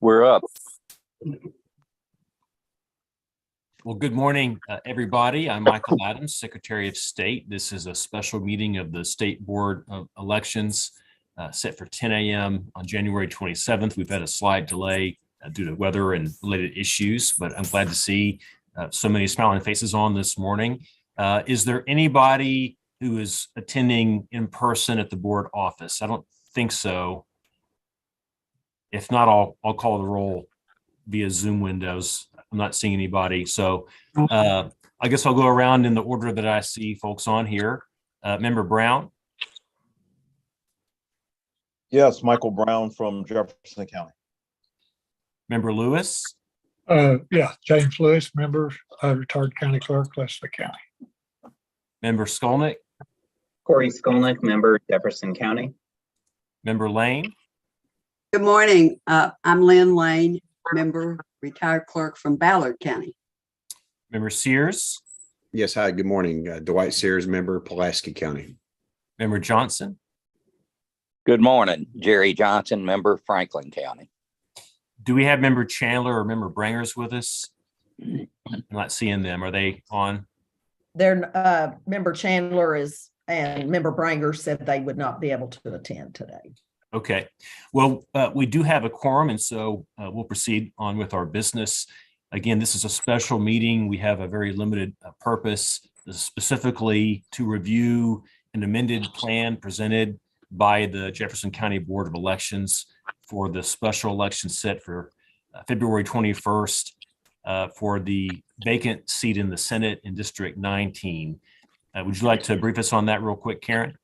We're up. Well, good morning, everybody. I'm Michael Adams, Secretary of State. This is a special meeting of the State Board of Elections set for 10 a.m. on January 27th. We've had a slight delay due to weather and related issues, but I'm glad to see so many smiling faces on this morning. Is there anybody who is attending in person at the board office? I don't think so. If not, I'll call the roll via Zoom windows. I'm not seeing anybody. So I guess I'll go around in the order that I see folks on here. Member Brown. Yes, Michael Brown from Jefferson County. Member Lewis. Yeah, James Lewis, member, retired county clerk, Leicester County. Member Skolnick. Corey Skolnick, member, Jefferson County. Member Lane. Good morning. I'm Lynn Lane, member, retired clerk from Ballard County. Member Sears. Yes, hi, good morning. Dwight Sears, member, Pulaski County. Member Johnson. Good morning. Jerry Johnson, member, Franklin County. Do we have member Chandler or member Brangers with us? I'm not seeing them. Are they on? Their member Chandler is and member Branger said they would not be able to attend today. Okay. Well, we do have a quorum, and so we'll proceed on with our business. Again, this is a special meeting. We have a very limited purpose, specifically to review an amended plan presented by the Jefferson County Board of Elections for the special election set for February 21st for the vacant seat in the Senate in District 19. Would you like to brief us on that real quick, Karen?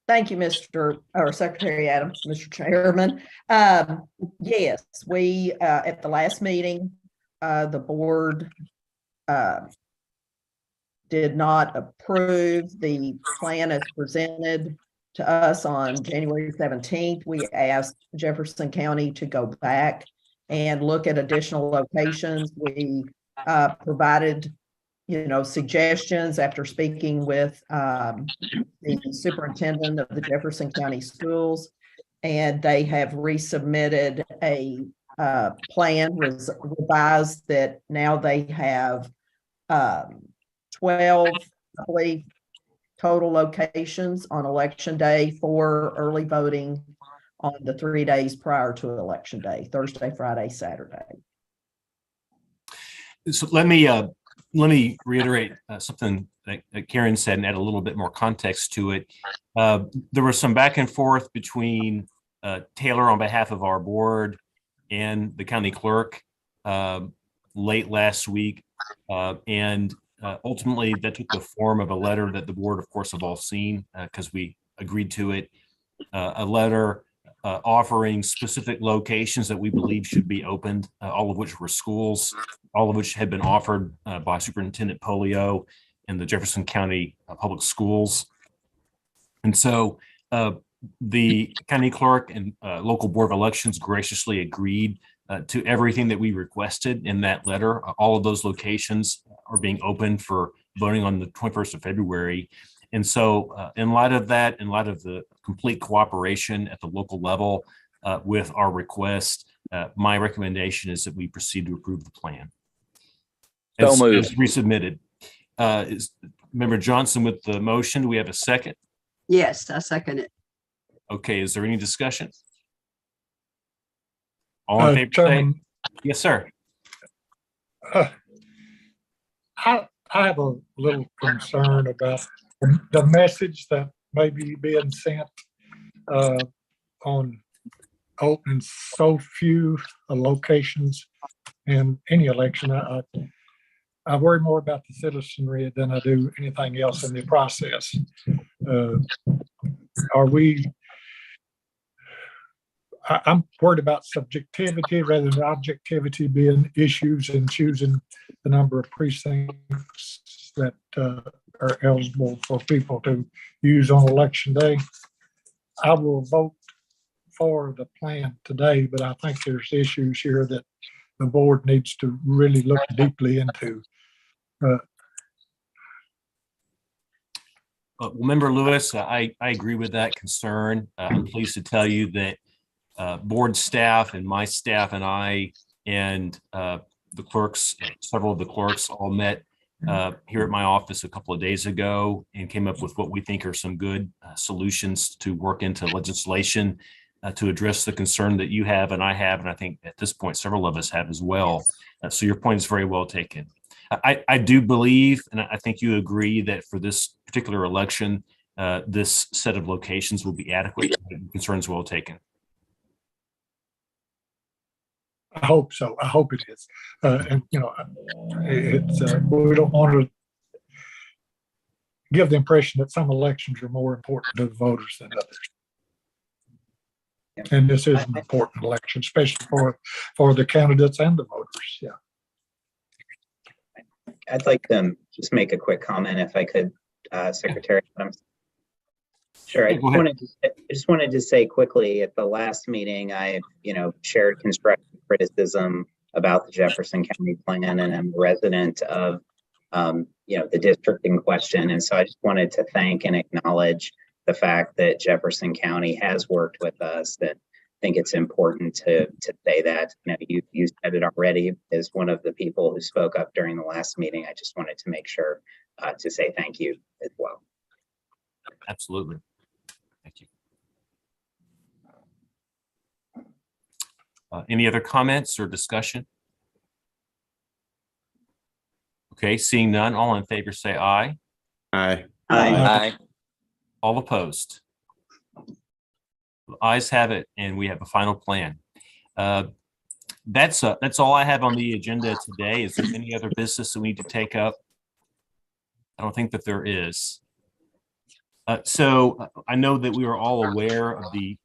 Thank you, Secretary Adams, Mr. Chairman. Yes, we at the last meeting, the board did not approve the plan as presented to us on January 17th. We asked Jefferson County to go back and look at additional locations. We provided, suggestions after speaking with the superintendent of the Jefferson County Schools, and they have resubmitted a plan revised that now they have 12, I believe, total locations on election day for early voting on the 3 days prior to election day, Thursday, Friday, Saturday. So let me reiterate something that Karen said and add a little bit more context to it. There was some back and forth between Taylor on behalf of our board and the county clerk late last week. And ultimately that took the form of a letter that the board, of course, have all seen because we agreed to it, a letter offering specific locations that we believe should be opened, all of which were schools, all of which had been offered by Superintendent Polio and the Jefferson County Public Schools. And so the county clerk and local board of elections graciously agreed to everything that we requested in that letter. All of those locations are being open for voting on the 21st of February. And so in light of that, in light of the complete cooperation at the local level with our request, my recommendation is that we proceed to approve the plan. As resubmitted. Is Member Johnson with the motion? Do we have a second? Yes, I second it. Okay, is there any discussion? All in favor, Chairman, say yes, sir. I have a little concern about the message that may be being sent on opening so few locations in any election. I worry more about the citizenry than I do anything else in the process. I'm worried about subjectivity rather than objectivity being issues in choosing the number of precincts that are eligible for people to use on election day. I will vote for the plan today, but I think there's issues here that the board needs to really look deeply into. Member Lewis, I agree with that concern. I'm pleased to tell you that board staff and my staff and I and the clerks, several of the clerks all met here at my office a couple of days ago and came up with what we think are some good solutions to work into legislation to address the concern that you have and I have, and I think at this point several of us have as well. So your point is very well taken. I do believe, and I think you agree, that for this particular election, this set of locations will be adequate. Concerns well taken. I hope so. I hope it is. And, you know, it's, we don't want to give the impression that some elections are more important to the voters than others. And this is an important election, especially for the candidates and the voters. Yeah. I'd like to just make a quick comment if I could, Secretary Adams. Sure. I just wanted to say quickly at the last meeting, I, shared constructive criticism about the Jefferson County plan, and I'm a resident of, the district in question. And so I just wanted to thank and acknowledge the fact that Jefferson County has worked with us. That I think it's important to say that. You said it already as one of the people who spoke up during the last meeting. I just wanted to make sure to say thank you as well. Absolutely. Thank you. Any other comments or discussion? Okay, seeing none, all in favor say aye. Aye. Aye. All opposed? The ayes have it, and we have a final plan. That's all I have on the agenda today. Is there any other business that we need to take up? I don't think that there is. So I know that we are all aware of the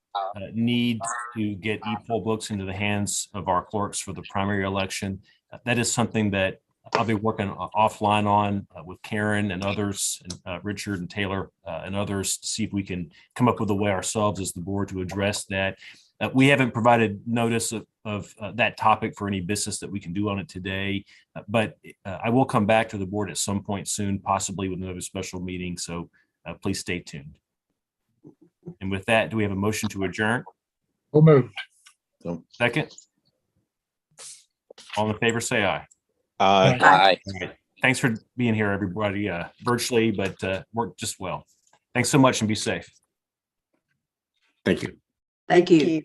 need to get e-poll books into the hands of our clerks for the primary election. That is something that I'll be working offline on with Karen and others, and Richard and Taylor and others, to see if we can come up with a way ourselves as the board to address that. We haven't provided notice of that topic for any business that we can do on it today, but I will come back to the board at some point soon, possibly with another special meeting. So please stay tuned. And with that, do we have a motion to adjourn? We'll move. Second? All in favor, say aye. Aye. Aye. All right. Thanks for being here, everybody, virtually, but worked just well. Thanks so much and be safe. Thank you. Thank you. Thank you.